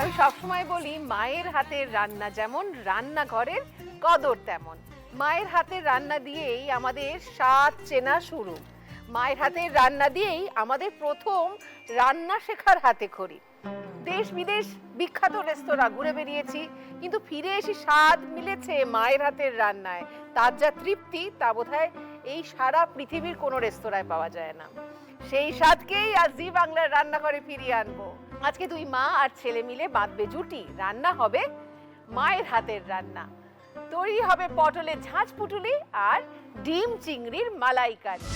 আমি সবসময় বলি মায়ের হাতের রান্না যেমন রান্নাঘরের কদর তেমন। মায়ের হাতের রান্না দিয়েই আমাদের স্বাদ চেনা শুরু। মায়ের হাতের রান্না দিয়েই আমাদের প্রথম রান্না শেখার হাতেখড়ি। দেশ বিদেশ বিখ্যাত রেস্তোরাঁ ঘুরে বেরিয়েছি, কিন্তু ফিরে এসে স্বাদ মিলেছে মায়ের হাতের রান্নায়। তার যা তৃপ্তি তা বোধহয় এই সারা পৃথিবীর কোনো রেস্তোরাঁয় পাওয়া যায় না। সেই স্বাদকেই আজ জি বাংলার রান্নাঘরে ফিরিয়ে আনবো। আজকে দুই মা আর ছেলে মিলে বাঁধবে জুটি, রান্না হবে মায়ের হাতের রান্না। তৈরি হবে পটলের ঝাঁঝ পুটুলি আর ডিম চিংড়ির মালাইকারি।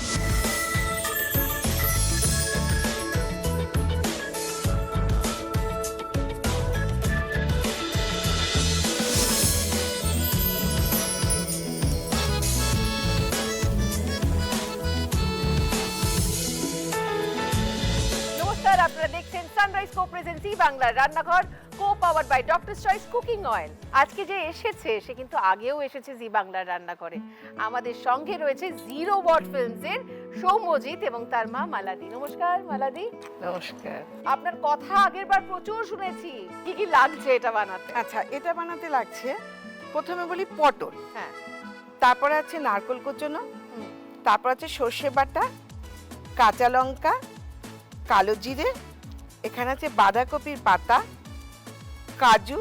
আপনারা দেখছেন সানরাইজ কো প্রেজেন্ট জি বাংলার রান্নাঘর, co powered by Doctor's Choice cooking oil. আজকে যে এসেছে সে কিন্তু আগেও এসেছে জি বাংলার রান্নাঘরে। আমাদের সঙ্গে রয়েছে জিরো ওয়াট ফিল্মসের সৌম্যজিৎ এবং তার মা মালাদি। নমস্কার মালাদি। নমস্কার। আপনার কথা আগের বার প্রচুর শুনেছি। কি কি লাগছে এটা বানাতে? আচ্ছা, এটা বানাতে লাগছে, প্রথমে বলি পটল, হ্যাঁ, তারপরে আছে নারকেল কোচানো, তারপর আছে সর্ষে বাটা, কাঁচা লঙ্কা, কালো জিরে, এখানে আছে বাঁধাকপির পাতা, কাজু,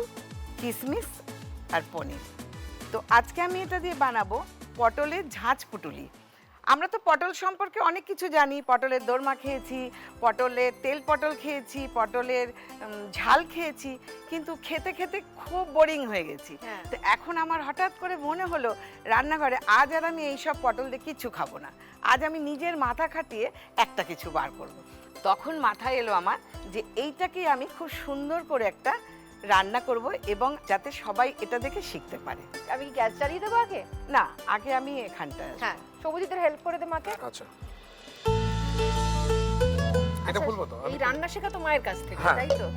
কিশমিশ আর পনির। তো আজকে আমি এটা দিয়ে বানাবো পটলের ঝাঁঝ পুটুলি। আমরা তো পটল সম্পর্কে অনেক কিছু জানি, পটলের দোরমা খেয়েছি, পটলের তেল পটল খেয়েছি, পটলের ঝাল খেয়েছি, কিন্তু খেতে খেতে খুব বোরিং হয়ে গেছি। তো এখন আমার হঠাৎ করে মনে হলো রান্নাঘরে আজ আর আমি এইসব পটল দিয়ে কিচ্ছু খাবো না, আজ আমি নিজের মাথা খাটিয়ে একটা কিছু বার করব। তখন মাথায় এলো আমার যে এইটাকেই আমি খুব সুন্দর করে একটা রান্না করব এবং যাতে সবাই এটা দেখে শিখতে পারে। আমি কি গ্যাস জ্বালিয়ে দেবো আগে? না, আগে আমি এখানটা। হ্যাঁ, সৌম্যজিতের হেল্প করে দে মাকে। আচ্ছা, এটা বলবো তো এই রান্না শেখা তো মায়ের কাছ থেকে, তাই তো?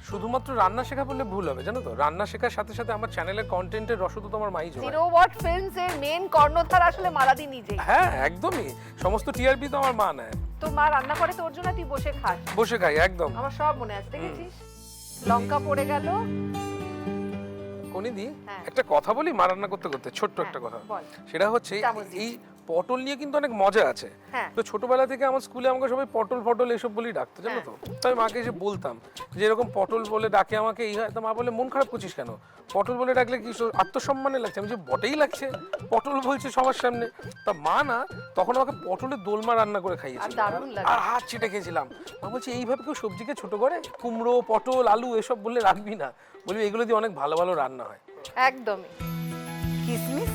শুধুমাত্র রান্না শেখা বললে ভুল হবে, জানো তো। রান্না শেখার সাথে সাথে আমার চ্যানেলের কন্টেন্টের রসদ তো আমার মাই জোগায়। জিরো ওয়াট ফিল্মস এর মেন কর্ণধার আসলে মালাদি নিজেই। হ্যাঁ, একদমই। সমস্ত টিআরপি তো আমার মা নেয়। তো মা রান্না করে তোর জন্য, তুই বসে খাস। বসে খাই, একদম। আমার সব মনে আছে, দেখেছিস? লঙ্কা পড়ে গেল। কোনি দি, হ্যাঁ। একটা কথা বলি মা রান্না করতে করতে, ছোট্ট একটা কথা। বল। সেটা হচ্ছে এই পটল নিয়ে কিন্তু অনেক মজা আছে। হ্যাঁ। তো ছোটবেলা থেকে আমার স্কুলে আমাকে সবাই পটল ফটল এসব বলেই ডাকতো, জানো তো। তাই মাকে এসে বলতাম যে এরকম পটল বলে ডাকে আমাকে, এই হয়। তো মা বলে মন খারাপ করছিস কেন, পটল বলে ডাকলে কি আত্মসম্মানে লাগছে? আমি যে বটেই লাগছে, পটল বলছে সবার সামনে। তা মা না তখন আমাকে পটলের দোলমা রান্না করে খাইয়েছিল, আর হাত ছিটে খেয়েছিলাম। মা বলছে এইভাবে কেউ সবজিকে ছোট করে? কুমড়ো, পটল, আলু এসব বললে রাখবি না, বলবি এগুলো দিয়ে অনেক ভালো ভালো রান্না হয়। একদমই। কিশমিশ,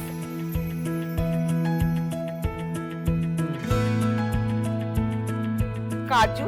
কাজু,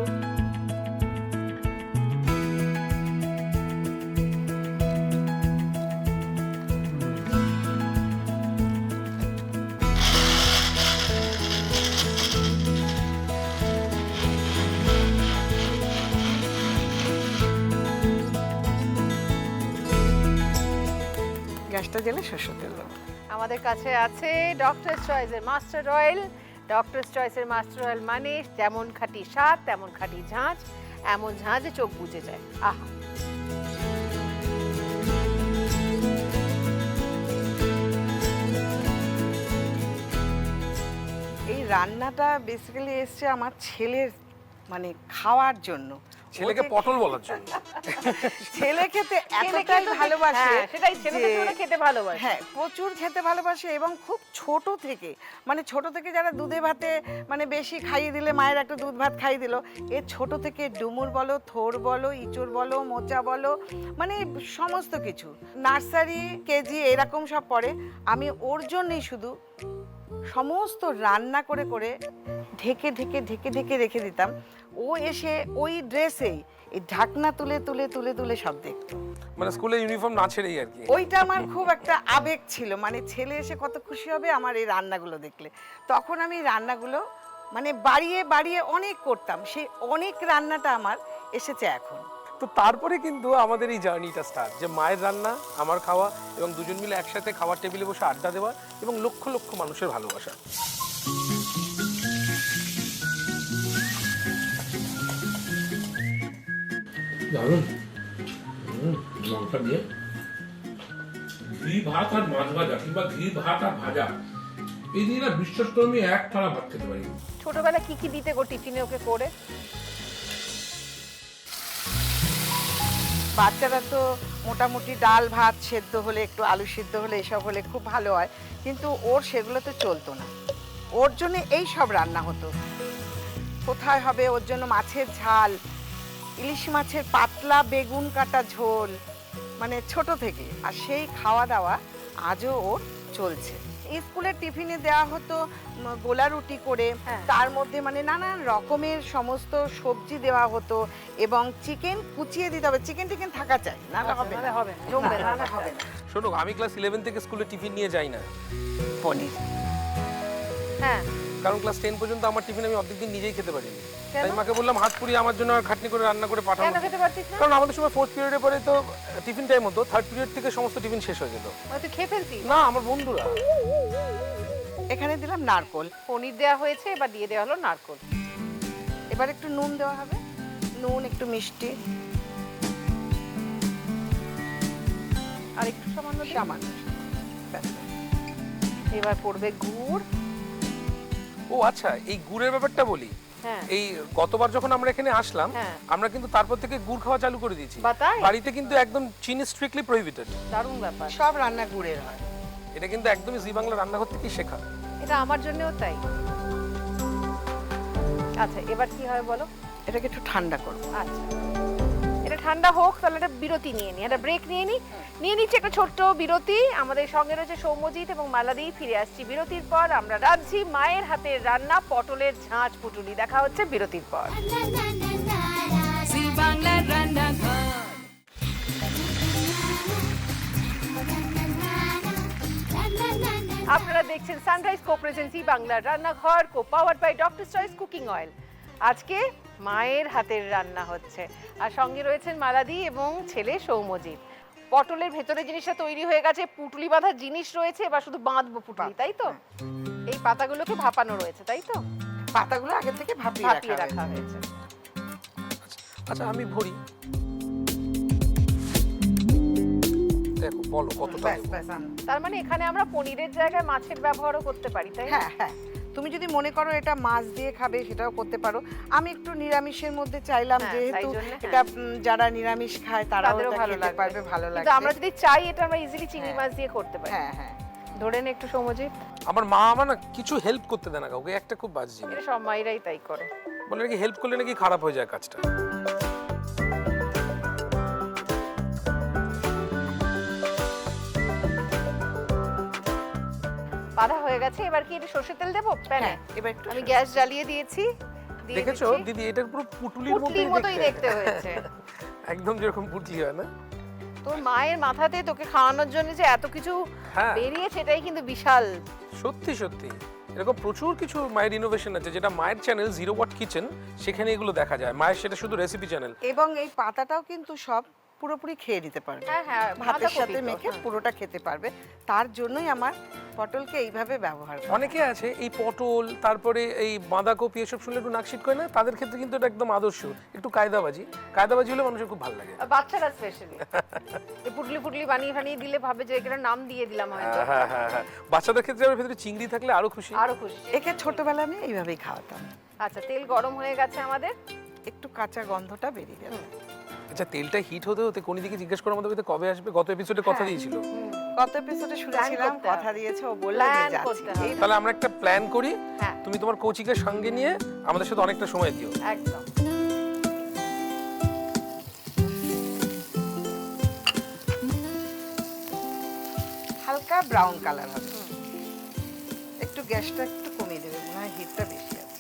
গ্যাসটা জ্বেলে সরষের তেল দেবো। আমাদের কাছে আছে ডক্টরস চয়েসের মাস্টার অয়েল। ডক্টরস চয়েসের মাস্টার অয়েল মানে যেমন খাঁটি স্বাদ তেমন খাঁটি ঝাঁঝ, এমন ঝাঁঝে চোখ বুজে যায়। আহা, এই রান্নাটা বেসিক্যালি এসছে আমার ছেলের মানে খাওয়ার জন্য। ছেলেকে পটল বলার জন্য। ছেলে খেতে এতটাই ভালোবাসে, সেটাই, ছেলেদের জন্য খেতে ভালোবাসে। হ্যাঁ, প্রচুর খেতে ভালোবাসে এবং খুব ছোট থেকে, মানে ছোট থেকে যারা দুধে ভাতে মানে বেশি খাইয়ে দিলে, মায়ের একটা দুধ ভাত খাইয়ে দিল, এ ছোট থেকে ডুমুর বলো, থোর বলো, ইঁচড় বলো, মোচা বলো, মানে সমস্ত কিছু নার্সারি, কেজি এরকম সব পড়ে। আমি ওর জন্যই শুধু সমস্ত রান্না করে করে ঢেকে ঢেকে ঢেকে ঢেকে রেখে দিতাম। ও এসে ওই ড্রেসেই এই ঢাকনা তুলে তুলে তুলে তুলে সব দেখতো, মানে স্কুলে ইউনিফর্ম না ছেড়েই আর কি। ওইটা আমার খুব একটা আবেগ ছিল, মানে ছেলে এসে কত খুশি হবে আমার এই রান্নাগুলো দেখলে। তখন আমি রান্নাগুলো মানে বাড়িয়ে বাড়িয়ে অনেক করতাম, সেই অনেক রান্নাটা আমার এসেছে এখন। তো তারপরে কিন্তু আমাদের এই জার্নিটা স্টার্ট, যে মায়ের রান্না, আমার খাওয়া, এবং দুজন মিলে একসাথে খাওয়ার টেবিলে বসে আড্ডা দেওয়া, এবং লক্ষ লক্ষ মানুষের ভালোবাসা। দারুণ। লঙ্কা দিয়ে ঘি ভাত আর মাছ ভাজা কিংবা ঘি ভাত আর ভাজা এই দিয়ে না বিশ্বাস করে আমি এক থালা ভাত খেতে পারি। ছোটবেলা কি কি দিতে গো টিফিনে ওকে করে? বাচ্চারা তো মোটামুটি ডাল ভাত সেদ্ধ হলে, একটু আলু সিদ্ধ হলে, এসব হলে খুব ভালো হয়, কিন্তু ওর সেগুলো তো চলতো না। ওর জন্য এই সব রান্না হতো। কোথায় হবে ওর জন্য মাছের ঝাল, ইলিশ মাছের পাতলা বেগুন কাটা ঝোল, মানে ছোট থেকে। আর সেই খাওয়া দাওয়া আজও ওর চলছে। স্কুলের টিফিনে দেওয়া হতো গোলা রুটি করে, হ্যাঁ। তার মধ্যে মানে নানান রকমের সমস্ত সবজি দেওয়া হতো এবং চিকেন কুচিয়ে দিতে হবে। চিকেন টিকেন থাকা চাই, না হবে না, হবে না, জমবে না। না, হবে না। শোনো, আমি ক্লাস 11 থেকে স্কুলে টিফিন নিয়ে যাই না, পনির। হ্যাঁ, কারণ ক্লাস 10 পর্যন্ত আমার টিফিন আমি অর্ধেক দিন নিজেই খেতে পারিনি। কেন? তাই মাকে বললাম হাত পুড়িয়ে আমার জন্য আর খাটনি করে রান্না করে পাঠানো। কেন খেতে পারছিস না? কারণ আমাদের সময় 4th পিরিয়ডে পরে তো টিফিন টাইম হতো, 3rd পিরিয়ড থেকে সমস্ত টিফিন শেষ হয়ে যেত। তুই খেয়ে ফেলছিস? না, আমার বন্ধুরা। এখানে দিলাম নারকোল, পনির দেওয়া হয়েছে, এবার দিয়ে দেওয়া হলো নারকোল। এবার একটু নুন দেওয়া হবে, নুন একটু মিষ্টি, আর একটু সামান্য দিই। সামান্য। ব্যাস। এবার পড়বে গুড়। ও আচ্ছা, এই গুড়ের ব্যাপারটা বলি। হ্যাঁ, এই গতবার যখন আমরা এখানে আসলাম, হ্যাঁ। আমরা কিন্তু তারপর থেকে গুড় খাওয়া চালু করে দিয়েছি। বা তাই? বাড়িতে কিন্তু একদম চিনি স্ট্রিক্টলি প্রহিবিটেড। দারুণ ব্যাপার। সব রান্না গুড়ের হয়। এটা কিন্তু একদমই জি বাংলা রান্নাঘর থেকেই শেখা। এটা আমার জন্যও তাই। আচ্ছা, এবার কি হবে বলো? এটাকে একটু ঠান্ডা করবো। আচ্ছা, এটা ঠান্ডা হোক, তাহলে একটা বিরতি নিয়ে নিই, একটা ব্রেক নিয়ে নিচ্ছি একটা ছোট্ট বিরতি। আমাদের সঙ্গে রয়েছে সৌম্যজিৎ এবং মালাদি। ফিরে আসছি বিরতির পর। আমরা রাঁধছি মায়ের হাতের রান্না পটলের ঝাঁঝ পুটুলি। দেখা হচ্ছে বিরতির পর। জি বাংলার রান্নাঘর। আপনারা দেখছেন সানরাইজ কোঅপারেশন বাংলার রান্নাঘর, co powered by Doctor choice cooking oil. আজকে মায়ের হাতের রান্না হচ্ছে, আর সঙ্গে রয়েছেন মালাদি এবং ছেলে সৌম্যজিৎ। পটলের ভেতরে জিনিসটা তৈরি হয়ে গেছে, পুটুলি বাঁধার জিনিস রয়েছে, এবার শুধু বাঁধবো পুটুলি, তাই তো? এই পাতাগুলোকে ভাপানো রয়েছে, তাই তো? পাতাগুলো আগে থেকে ভাপিয়ে ভাপিয়ে রাখা হয়েছে। আচ্ছা, আমি ভরি। দেখো, বলো কতটা ব্যাস দেবো? ব্যাস আনো। তার মানে এখানে আমরা পনিরের জায়গায় মাছের ব্যবহারও করতে পারি, তাই না? হ্যাঁ হ্যাঁ, তুমি যদি মনে করো এটা মাছ দিয়ে খাবে সেটাও করতে পারো। আমি একটু নিরামিষের মধ্যে চাইলাম, হ্যাঁ, যেহেতু তাই জন্যে, এটা যারা নিরামিষ খায় তারাও তাদেরও এটা ভালো খেতে লাগবে। পারবে, ভালো কিন্তু লাগবে। আমরা যদি চাই, এটা আমরা ইজিলি চিংড়ি হ্যাঁ। মাছ দিয়ে করতে পারি। হ্যাঁ হ্যাঁ, ধরে নে একটু সৌম্যজিৎ। আমার মা আমার না কিছু হেল্প করতে দেয় না কাউকে, একটা খুব বাজে জিনিস। এটা সব মায়েরাই তাই করে। বলে নাকি হেল্প করলে নাকি খারাপ হয়ে যায় কাজটা। বাঁধা হয়ে গেছে, এবার কি এটা সরষের তেল দেবো প্যানে? হ্যাঁ, এবার একটু আমি গ্যাস জ্বালিয়ে দিয়েছি, দিয়ে দেখেছো দিচ্ছি। দিদি, এটা পুরো পুটুলির পুটলির মতোই দেখতে হয়েছে। একদম যেরকম পুটলি হয় না। তোর মায়ের মাথাতে তোকে খাওয়ানোর জন্য যে এত কিছু হ্যাঁ। বেরিয়েছে, এটাই কিন্তু বিশাল। সত্যি সত্যি এরকম প্রচুর কিছু মায়ের ইনোভেশন আছে, যেটা মায়ের চ্যানেল 0 ওয়াট কিচেন, সেখানে এগুলো দেখা যায়। মায়ের সেটা শুধু রেসিপি চ্যানেল। এবং এই পাতাটাও কিন্তু সব পুরোপুরি খেয়ে নিতে পারবে। হ্যাঁ হ্যাঁ, ভাতের বাঁধাকপি সাথে তো, মেখে হ্যাঁ। পুরোটা খেতে পারবে। তার জন্যই আমার পটলকে এইভাবে ব্যবহার করা। অনেকে আছে এই পটল, তারপরে এই বাঁধাকপি এসব শুনলে একটু নাকশিট করে না, তাদের ক্ষেত্রে কিন্তু এটা একদম আদর্শ। একটু কায়দাবাজি হলে মানুষের খুব ভালো লাগে। বাচ্চারা স্পেশালি এই পুটলি পুটলি বানিয়ে দিলে ভাবে যে এটার নাম দিয়ে দিলাম হয়তো। হ্যাঁ হ্যাঁ হ্যাঁ, বাচ্চাদের ক্ষেত্রে আবার ভেতরে চিংড়ি থাকলে আরো খুশি। আরো খুশি। একে ছোটবেলায় আমি এইভাবেই খাওয়াতাম। আচ্ছা, তেল গরম হয়ে গেছে আমাদের। একটু কাঁচা গন্ধটা বেরিয়ে গেল। আচ্ছা, তেলটা হিট হতে হতে কোন দিকে জিজ্ঞেস করে আমাদের বাড়িতে কবে আসবে? গত এপিসোডে কথা হ্যাঁ। দিয়েছিল। গত এপিসোডে শুনেছিলাম, করতে কথা হবে। দিয়েছে, ও বললো যে Plan যাচ্ছি। করতে হবে। এই তাহলে আমরা একটা প্ল্যান করি, হ্যাঁ, তুমি তোমার কোচিকে সঙ্গে নিয়ে আমাদের সাথে অনেকটা সময় দিও। একদম। হালকা ব্রাউন কালার হবে। একটু গ্যাসটা একটু কমিয়ে দেবে, মনে হয় হিটটা বেশি আছে।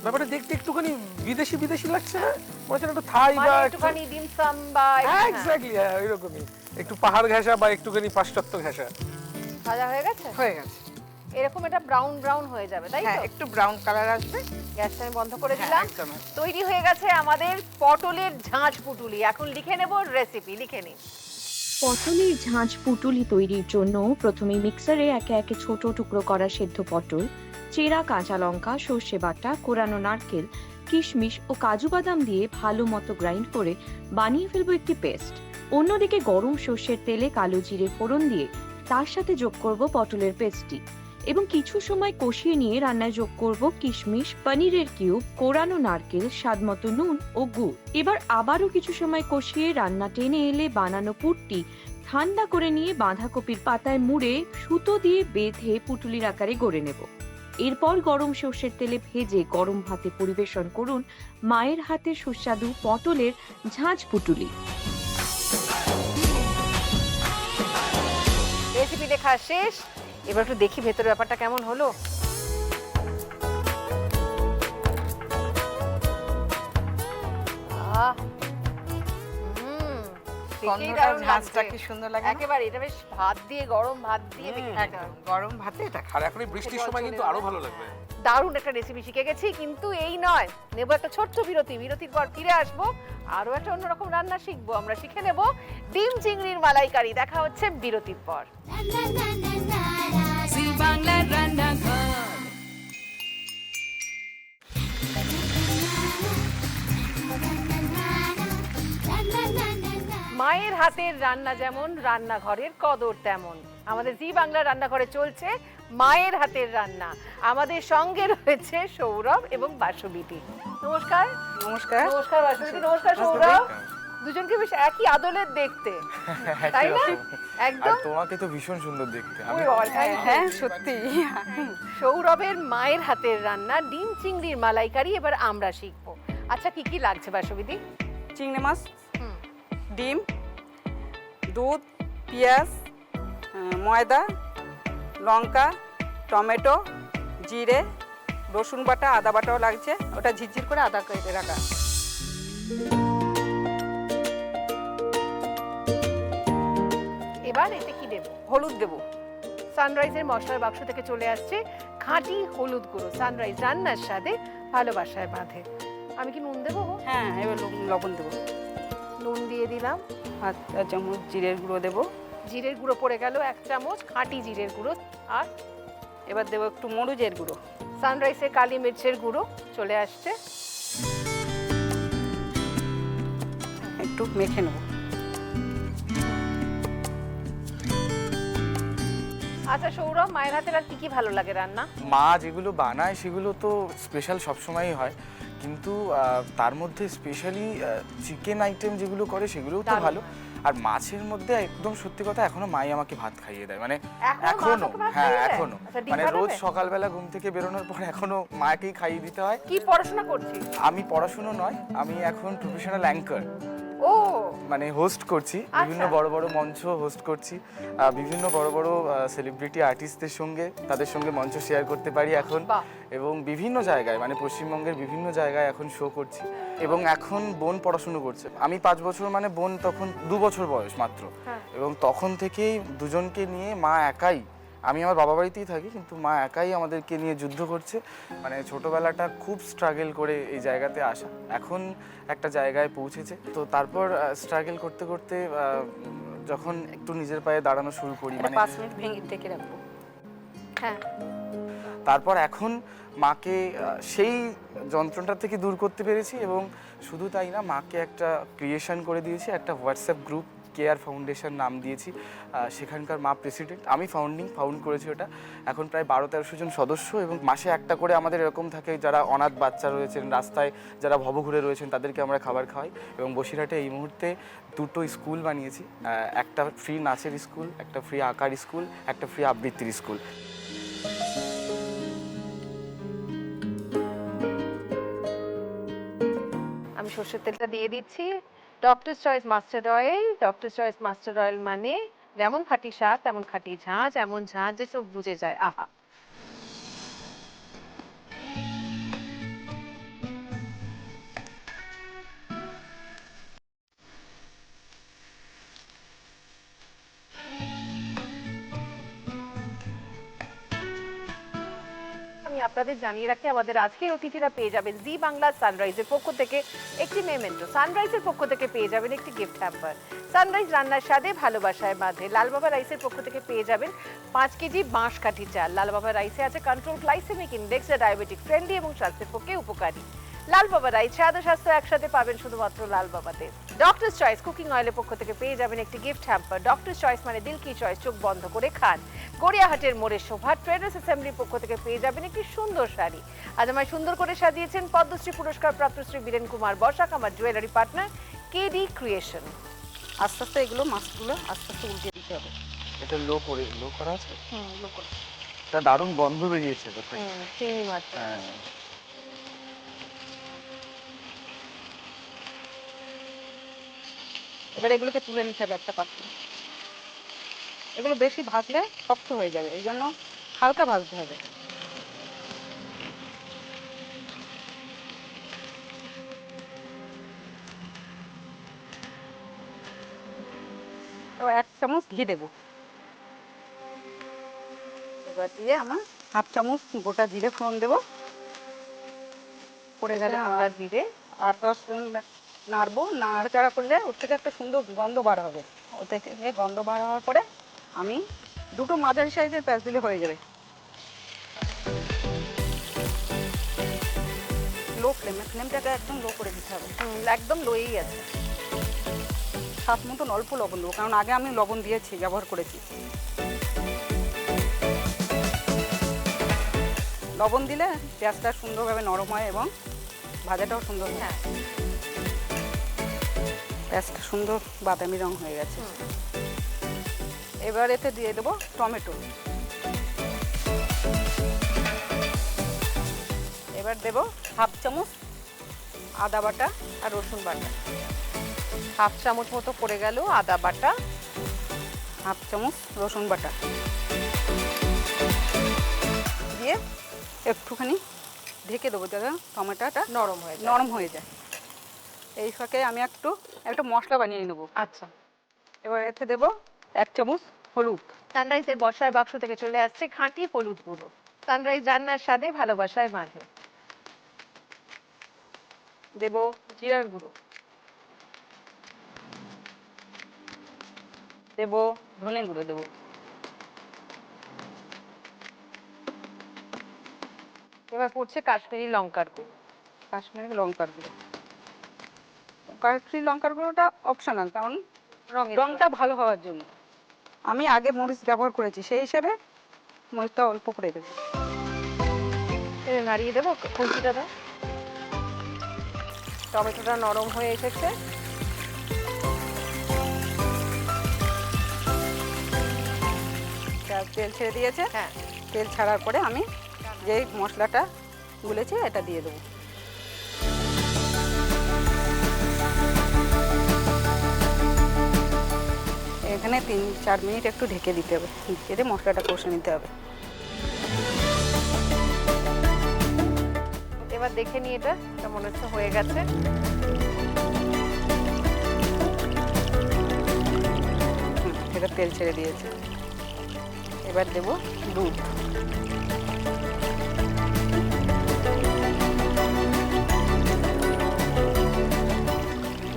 ব্যাপারটা দেখতে একটুখানি বিদেশি বিদেশি লাগছে না? মনে হচ্ছে না একটু থাই মানে বা একটুখানি ডিমসাম বা হ্যাঁ, হ্যাঁ। এক্স্যাক্টলি, হ্যাঁ এরকমই। একটু পাহাড় ঘেঁষা বা একটুখানি পাশ্চাত্য ঘেঁষা। ভাজা হয়ে গেছে, হয়ে গেছে। এরকম এটা ব্রাউন ব্রাউন হয়ে যাবে, তাই হ্যাঁ, তো? একটু ব্রাউন কালার আসবে। গ্যাসটা আমি বন্ধ করে হ্যাঁ, দিলাম। একদম। তৈরি হয়ে গেছে আমাদের পটলের ঝাঁঝ পুটুলি। এখন লিখে নেব রেসিপি, লিখে নিন। পটলের ঝাঁঝ পুটুলি তৈরির জন্য প্রথমে মিক্সারে একে একে ছোট টুকরো করা সেদ্ধ পটল, চেরা কাঁচা লঙ্কা, সর্ষে বাটা, কোরানো নারকেল, কিশমিশ ও কাজু বাদাম দিয়ে ভালো মতো গ্রাইন্ড করে বানিয়ে ফেলবো একটি পেস্ট। অন্যদিকে গরম সর্ষের তেলে কালো জিরে ফোড়ন দিয়ে তার সাথে যোগ করব পটলের পেস্টটি এবং কিছু সময় কষিয়ে নিয়ে রান্নায় যোগ করব কিশমিশ, পনিরের কিউব, কোরানো নারকেল, স্বাদমতো নুন ও গুড়। এবার আবারও কিছু সময় কষিয়ে রান্না টেনে এলে বানানো পুরটি ঠান্ডা করে নিয়ে বাঁধাকপির পাতায় মুড়ে সুতো দিয়ে বেঁধে পুটুলির আকারে গড়ে নেব। এরপর গরম সর্ষের তেলে ভেজে গরম ভাতে পরিবেশন করুন মায়ের হাতের সুস্বাদু পটলের ঝাঁঝ পুটুলি। রেসিপি দেখা শেষ, এবার একটু দেখি ভেতরের ব্যাপারটা কেমন হলো। আহ, দেখেই গন্ধটা, দারুণ ঝাঁঝটা লাগছে। কি সুন্দর লাগে না? একেবারে এটা বেশ ভাত দিয়ে, গরম ভাত দিয়ে দেখে খেতে একদম হবে। গরম ভাতে এটা আর এখন এই বৃষ্টির সময় কিন্তু আরো ভালো লাগবে। দারুণ একটা রেসিপি শিখে গেছি, কিন্তু এই নয়, নেবো একটা ছোট্ট বিরতি। বিরতির পর ফিরে আসবো, আরো একটা অন্যরকম রান্না শিখবো। আমরা শিখে নেব ডিম চিংড়ির মালাইকারি। দেখা হচ্ছে বিরতির পর। জি বাংলার রান্নাঘর। মায়ের হাতের রান্না যেমন, রান্নাঘরের কদর তেমন। আমাদের জি বাংলা রান্নাঘরে চলছে মায়ের হাতের রান্না। আমাদের সঙ্গে রয়েছে সৌরভ এবং বাসবিতি। নমস্কার। নমস্কার। নমস্কার বাসবিতি, নমস্কার সৌরভ। দুজনকে বেশ একই আদলের দেখতে, তাই না? একদম। আর তোমাকে তো ভীষণ সুন্দর দেখতে। ওই বাবা, তাই তো? হ্যাঁ সত্যি। সৌরভের মায়ের হাতের রান্না ডিম চিংড়ির মালাইকারি এবার আমরা শিখবো। আচ্ছা, কি কি লাগছে বাসবিতি? চিংড়ি মাছ, হুম। ডিম, দুধ, পেঁয়াজ, ময়দা, লঙ্কা, টমেটো, জিরে, রসুন বাটা, আদা বাটাও লাগছে। ওটা ঝিরঝির করে আদা কেটে রাখা। এবার এতে কি দেবো? হলুদ দেবো। সানরাইজের মশলার বাক্স থেকে চলে আসছে খাঁটি হলুদ গুঁড়ো। সানরাইজ রান্নার স্বাদে ভালোবাসায় বাঁধে। আমি কি নুন দেবো? হ্যাঁ, এবার লবণ দেবো। নুন দিয়ে দিলাম। হাত চামচ জিরের গুঁড়ো দেবো। জিরের গুঁড়ো পড়ে গেল 1 চামচ, খাঁটি জিরের গুঁড়ো। আর এবার দেবো একটু মরিচের গুঁড়ো। সানরাইজের কালি মির্চের গুঁড়ো চলে আসছে। একটু মেখে নেবো। আচ্ছা সৌরভ, মায়ের হাতের আর কি কি ভালো লাগে রান্না? মা যেগুলো বানায় সেগুলো তো স্পেশাল সবসময়ই হয়, কিন্তু তার মধ্যে স্পেশালি চিকেন আইটেম যেগুলো করে সেগুলোও তো দারুণ ভালো। আর মাছের মধ্যে একদম সত্যি কথা, এখনো মাই আমাকে ভাত খাইয়ে দেয়, মানে এখনো মা এখনো, তোকে ভাত হ্যাঁ খাইয়ে দেয়? এখনো, আচ্ছা, ডিম মানে ভাত রোজ হবে? সকালবেলা ঘুম থেকে বেরোনোর পর এখনো মাকেই খাইয়ে দিতে হয়। কি পড়াশোনা করছিস? আমি পড়াশুনো নয়, আমি এখন প্রফেশনাল অ্যাঙ্কার, ও মানে হোস্ট করছি, বিভিন্ন আচ্ছা। বড় বড় মঞ্চ হোস্ট করছি, বিভিন্ন বড় বড় সেলিব্রিটি আর্টিস্টদের সঙ্গে, তাদের সঙ্গে মঞ্চ শেয়ার করতে পারি এখন। বাহ। এবং বিভিন্ন জায়গায়, মানে পশ্চিমবঙ্গের বিভিন্ন জায়গায় এখন শো করছি। এবং এখন বোন পড়াশুনো করছে, আমি 5 বছর, মানে বোন তখন 2 বছর বয়স মাত্র। হ্যাঁ। এবং তখন থেকেই দুজনকে নিয়ে মা একাই, আমি আমার বাবা বাড়িতেই থাকি কিন্তু মা একাই আমাদেরকে নিয়ে যুদ্ধ করছে। মানে ছোটবেলাটা খুব স্ট্রাগল করে এই জায়গাতে আসা, এখন একটা জায়গায় পৌঁছেছে। তো তারপর স্ট্রাগল করতে করতে যখন একটু নিজের পায়ে দাঁড়ানো শুরু করি, এটা মানে 5 মিনিট ভেঙে ঢেকে রাখবো। হ্যাঁ, তারপর এখন মাকে সেই যন্ত্রণা থেকে দূর করতে পেরেছি। এবং শুধু তাই না, মাকে একটা ক্রিয়েশন করে দিয়েছি, একটা হোয়াটসঅ্যাপ গ্রুপ, কেয়ার ফাউন্ডেশন নাম দিয়েছি। সেখানকার মা প্রেসিডেন্ট, আমি ফাউন্ড করেছি ওটা। এখন প্রায় 12-1300 জন সদস্য, এবং মাসে একটা করে আমাদের এরকম থাকে যারা অনাথ বাচ্চা রয়েছেন, রাস্তায় যারা ভবঘুরে রয়েছেন, তাদেরকে আমরা খাবার খাওয়াই। এবং বসিরহাটে এই মুহূর্তে 2টো স্কুল বানিয়েছি, একটা ফ্রি নাচের স্কুল, একটা ফ্রি আঁকার স্কুল, একটা ফ্রি আবৃত্তির স্কুল। আমি সর্ষের তেলটা দিয়ে দিচ্ছি। Doctor choice mustard oil. Doctor choice mustard oil মানে যেমন খাঁটি স্বাদ তেমন খাঁটি ঝাঁঝ, এমন ঝাঁঝ যে সব বুঝে যায়। আহা, আমি আপনাদের জানিয়ে রাখি, আমাদের আজকের অতিথিরা পেয়ে যাবেন জি বাংলা সানরাইজের পক্ষ থেকে একটি মেমেন্টো, সানরাইজের পক্ষ থেকে পেয়ে যাবেন একটি গিফট হ্যাম্পার। সানরাইজ রান্নার স্বাদে ভালোবাসায় বাঁধে। লালবাবা রাইসের পক্ষ থেকে পেয়ে যাবেন 5 কেজি বাঁশকাঠি চাল। লালবাবা রাইসে আছে কন্ট্রোল গ্লাইসেমিক ইন্ডেক্স, যা ডায়াবেটিক ফ্রেন্ডলি এবং স্বাস্থ্যের পক্ষে উপকারী। লাল বাবা রাইস স্বাদ ও স্বাস্থ্য একসাথে পাবেন শুধুমাত্র লাল বাবাতে। ডক্টরস চয়েস কুকিং অয়েলের পক্ষ থেকে পেয়ে যাবেন একটি গিফট হ্যাম্পার। ডক্টরস চয়েস মানে দিল কি চয়েস, চোখ বন্ধ করে খান। গড়িয়াহাটের মোড়ের শোভা ট্রেডার্স অ্যাসেম্বলির পক্ষ থেকে পেয়ে যাবেন একটি সুন্দর শাড়ি। আজ আমায় সুন্দর করে সাজিয়েছেন পদ্মশ্রী পুরস্কার প্রাপ্ত শ্রী বীরেন কুমার বসাক, আমার জুয়েলারি পার্টনার কেডি ক্রিয়েশন। আস্তে আস্তে এগুলো মাছগুলো আস্তে আস্তে উল্টে দিতে হবে। এটা লো করা আছে, লোক করে। এটা দারুণ গন্ধ বেরিয়েছে তো। চিংড়ি মাছ। হ্যাঁ, এবার এগুলোকে তুলে নিতে হবে একটা পাত্রে। এগুলো বেশি ভাজলে শক্ত হয়ে যাবে, এই জন্য হালকা ভাজতে হবে। তো 1 চামচ ঘি দেবো। এবার দিয়ে আমার 1/2 চামচ গোটা জিরে ফোড়ন দেবো। পড়ে গেলে আমরা জিরে আর 10 মিনিট নাড়বো। নাড়াচাড়া করলে ওর থেকে একটা সুন্দর গন্ধ বার হবে। ও থেকে গন্ধ বার হওয়ার পরে আমি 2টো মাঝারি সাইজের পেঁয়াজ দিলে হয়ে যাবে। লো ফ্লেমটাকে একদম লো করে দিতে হবে। একদম লোই আছে। স্বাদ মতন অল্প লবণ দেবো, কারণ আগে আমি লবণ দিয়েছি, ব্যবহার করেছি। লবণ দিলে পেঁয়াজটা সুন্দরভাবে নরম হয় এবং ভাজাটাও সুন্দর হয়। হ্যাঁ, পেঁয়াজটা সুন্দর বাদামি রং হয়ে গেছে। এবার এতে দিয়ে দেবো টমেটো। এবার দেবো 1/2 চামচ আদা বাটা আর রসুন বাটা। 1/2 চামচ মতো পড়ে গেল আদা বাটা। 1/2 চামচ রসুন বাটা দিয়ে একটুখানি ঢেকে দেবো যাতে টমেটোটা নরম হয়ে যায়। এই ফাঁকে আমি একটা মশলা বানিয়ে নেবো। আচ্ছা, এবার এতে দেবো 1 চামচ হলুদ। সানরাইজের বসার বাক্স থেকে চলে আসছে খাঁটি হলুদ গুঁড়ো। সানরাইজ রান্নার স্বাদে ভালোবাসায় মাঝে। দেবো জিরার গুঁড়ো, দেবো ধনে গুঁড়ো, দেবো এবার পড়ছে কাশ্মীরি লঙ্কার গুঁড়ো। কাশ্মীরি লঙ্কার গুঁড়ো। কাশ্মীরি লঙ্কার গুঁড়োটা অপশনাল, কারণ রংটা ভালো হওয়ার জন্য। আমি আগে মরিচ ব্যবহার করেছি, সেই হিসেবে মরিচটা অল্প করে দেবো। নাড়িয়ে দেবো খুঁজিটা দাও। টমেটোটা নরম হয়ে এসেছে। তেল ছেড়ে দিয়েছে। হ্যাঁ, তেল ছাড়ার পরে আমি যে মশলাটা গুলেছি এটা দিয়ে দেবো। এখানে 3-4 মিনিট একটু ঢেকে দিতে হবে, ঢেকে দিয়ে মশলাটা কষে নিতে হবে। এবার দেখে নিই এটা মনে হচ্ছে হয়ে গেছে। এটা তেল ছেড়ে দিয়েছে। এবার দেবো দুধ।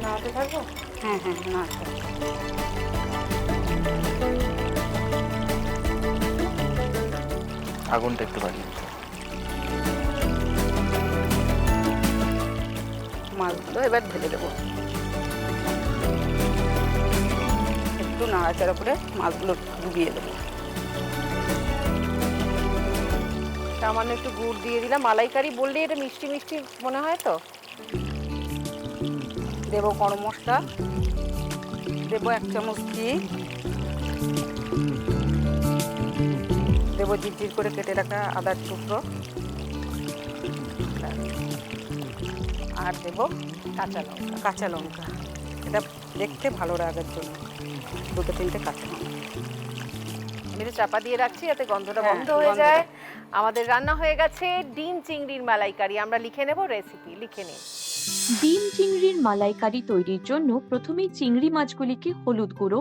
নাড়াতে থাকবো। হ্যাঁ, না আগুনটা একটু বাড়িয়ে দিতে হবে। মাছগুলো এবার ঢেলে দেবো। একটু নাড়াচাড়া করে মাছগুলো ডুবিয়ে দেবো। সামান্য একটু গুড় দিয়ে দিলাম। মালাইকারি বললে এটা মিষ্টি মিষ্টি মনে হয় তো। দেবো গরম মশলা, দেবো 1 চামচ ঘি, দেবো ঝিরঝির করে কেটে রাখা আদার টুকরো, আর দেবো কাঁচা লঙ্কা। এটা দেখতে ভালো লাগার জন্য 2-3টে কাঁচা লঙ্কা। আমি এটা চাপা দিয়ে রাখছি যাতে গন্ধটা হ্যাঁ, বন্ধ হয়ে গন্ধটা। যায়। আমাদের রান্না হয়ে গেছে ডিম চিংড়ির মালাইকারি। আমরা লিখে নেব রেসিপি, লিখে নিন। ডিম চিংড়ির মালাইকারি তৈরির জন্য প্রথমেই চিংড়ি মাছগুলিকে হলুদ গুঁড়ো,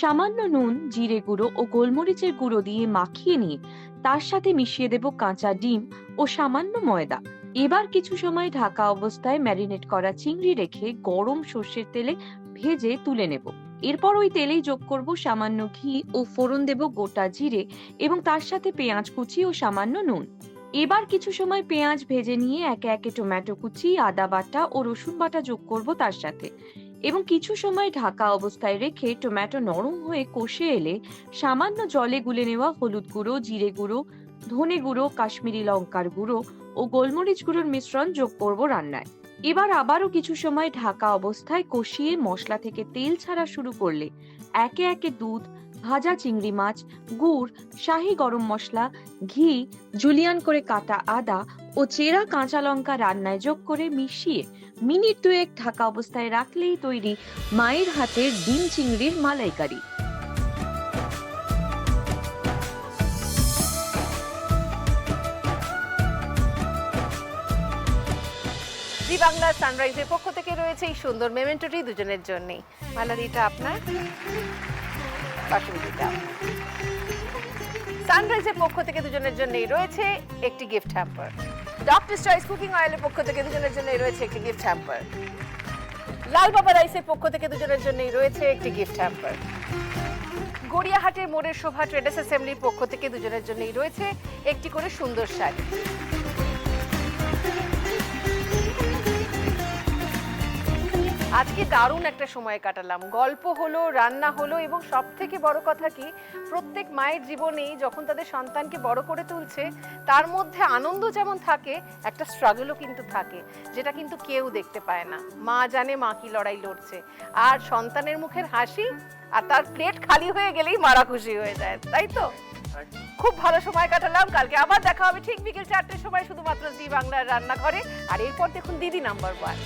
সামান্য নুন, জিরে গুঁড়ো ও গোলমরিচের গুঁড়ো দিয়ে মাখিয়ে নিয়ে তার সাথে মিশিয়ে দেব কাঁচা ডিম ও সামান্য ময়দা। এবার কিছু সময় ঢাকা অবস্থায় ম্যারিনেট করা চিংড়ি রেখে গরম সর্ষের তেলে ভেজে তুলে নেব। এরপর ওই তেলেই যোগ করব সামান্য ঘি ও ফোড়ন দেব গোটা জিরে এবং তার সাথে পেঁয়াজ কুচি ও সামান্য নুন। এবার কিছু সময় পেঁয়াজ ভেজে নিয়ে একে একে টমেটো কুচি, আদা বাটা ও রসুন বাটা যোগ করব তার সাথে, এবং কিছু সময় ঢাকা অবস্থায় রেখে টমেটো নরম হয়ে কষে এলে সামান্য জলে গুলে নেওয়া হলুদ গুঁড়ো, জিরে গুঁড়ো, ধনে গুঁড়ো, কাশ্মীরি লঙ্কার গুঁড়ো ও গোলমরিচ গুঁড়োর মিশ্রণ যোগ করব রান্নায়। এবার আবারও কিছু সময় ঢাকা অবস্থায় কষিয়ে মশলা থেকে তেল ছাড়া শুরু করলে একে একে দুধ, ভাজা চিংড়ি মাছ, গুড়, শাহি গরম মশলা, ঘি, জুলিয়ান করে কাটা আদা ও চেরা কাঁচা লঙ্কা রান্নায় যোগ করে মিশিয়ে মিনিট 2 ঢাকা অবস্থায় রাখলেই তৈরি মায়ের হাতের ডিম চিংড়ির মালাইকারি। জি বাংলা সানরাইজের পক্ষ থেকে রয়েছে এই সুন্দর মেমেন্টোটি দুজনের জন্যই। মালারিটা আপনার, বাসন্তীটা আপনার। সানরাইজের পক্ষ থেকে দুজনের জন্যই রয়েছে একটি gift hamper. Doctor choice cooking অয়েলের পক্ষ থেকে দুজনের জন্যই রয়েছে একটি গিফট হ্যাম্পার। লাল বাবা রাইসের পক্ষ থেকে দুজনের জন্যই রয়েছে একটি গিফট হ্যাম্পার। গড়িয়াহাটের মোড়ের শোভা ট্রেডার্স অ্যাসেম্বলির পক্ষ থেকে দুজনের জন্যই রয়েছে একটি করে সুন্দর শাড়ি। আজকে দারুণ একটা সময় কাটালাম, গল্প হলো, রান্না হলো, এবং সব থেকে বড় কথা কি, প্রত্যেক মায়ের জীবনেই যখন তাদের সন্তানকে বড় করে তুলছে তার মধ্যে আনন্দ যেমন থাকে, একটা স্ট্রাগলও কিন্তু থাকে, যেটা কিন্তু কেউ দেখতে পায় না। মা জানে মা কি লড়াই লড়ছে, আর সন্তানের মুখের হাসি আর তার প্লেট খালি হয়ে গেলেই মারা খুশি হয়ে যায়, তাই তো? খুব ভালো সময় কাটালাম। কালকে আবার দেখা হবে ঠিক বিকেল 4টের সময়, শুধুমাত্র জি বাংলার রান্নাঘরে। আর এরপর দেখুন দিদি নাম্বার 1।